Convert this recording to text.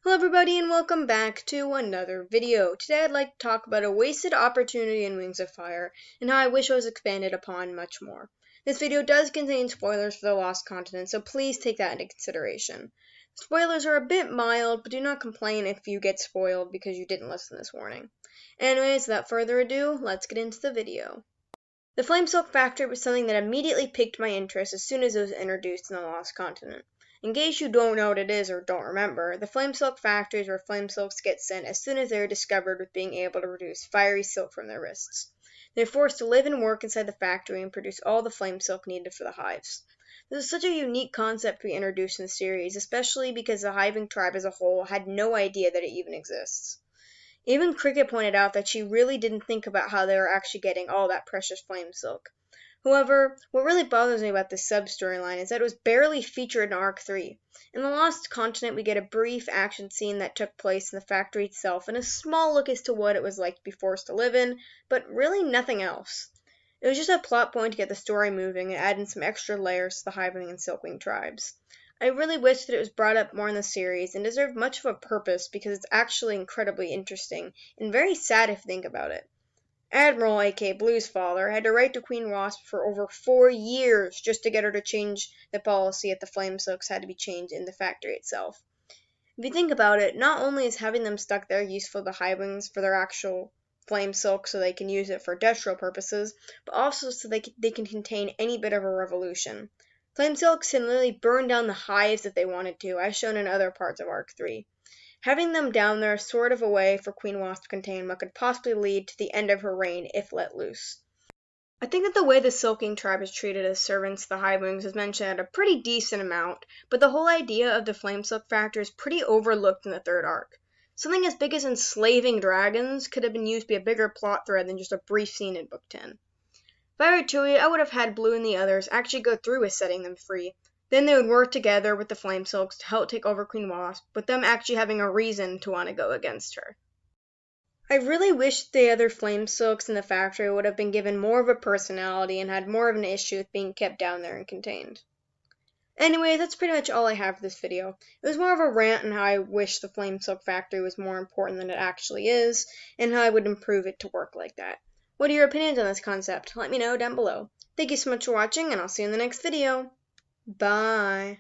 Hello everybody and welcome back to another video. Today I'd like to talk about a wasted opportunity in Wings of Fire and how I wish it was expanded upon much more. This video does contain spoilers for the Lost Continent, so please take that into consideration. Spoilers are a bit mild, but do not complain if you get spoiled because you didn't listen to this warning. Anyways, without further ado, let's get into the video. The Flamesilk Factory was something that immediately piqued my interest as soon as it was introduced in the Lost Continent. In case you don't know what it is or don't remember, the Flamesilk Factory is where Flamesilks get sent as soon as they are discovered with being able to produce fiery silk from their wrists. They are forced to live and work inside the factory and produce all the flame silk needed for the hives. This is such a unique concept we introduced in the series, especially because the hiving tribe as a whole had no idea that it even exists. Even Cricket pointed out that she really didn't think about how they were actually getting all that precious flame silk. However, what really bothers me about this sub-storyline is that it was barely featured in Arc 3. In The Lost Continent, we get a brief action scene that took place in the factory itself and a small look as to what it was like to be forced to live in, but really nothing else. It was just a plot point to get the story moving and add in some extra layers to the Hiving and Silkwing tribes. I really wish that it was brought up more in the series and deserved much of a purpose because it's actually incredibly interesting and very sad if you think about it. Admiral, aka Blue's father, had to write to Queen Wasp for over 4 years just to get her to change the policy that the Flamesilks had to be changed in the factory itself. If you think about it, not only is having them stuck there useful to Hivings for their actual flame silk so they can use it for industrial purposes, but also so they can contain any bit of a revolution. Flame silks can literally burn down the hives if they wanted to, as shown in other parts of Arc 3. Having them down there is sort of a way for Queen Wasp to contain what could possibly lead to the end of her reign if let loose. I think that the way the Silking tribe is treated as servants to the Hivewings is mentioned at a pretty decent amount, but the whole idea of the Flamesilk Factory is pretty overlooked in the third arc. Something as big as enslaving dragons could have been used to be a bigger plot thread than just a brief scene in Book 10. If I were Tui, I would have had Blue and the others actually go through with setting them free. Then they would work together with the Flamesilks to help take over Queen Wasp, with them actually having a reason to want to go against her. I really wish the other Flamesilks in the factory would have been given more of a personality and had more of an issue with being kept down there and contained. Anyway, that's pretty much all I have for this video. It was more of a rant on how I wish the Flamesilk Factory was more important than it actually is, and how I would improve it to work like that. What are your opinions on this concept? Let me know down below. Thank you so much for watching, and I'll see you in the next video. Bye.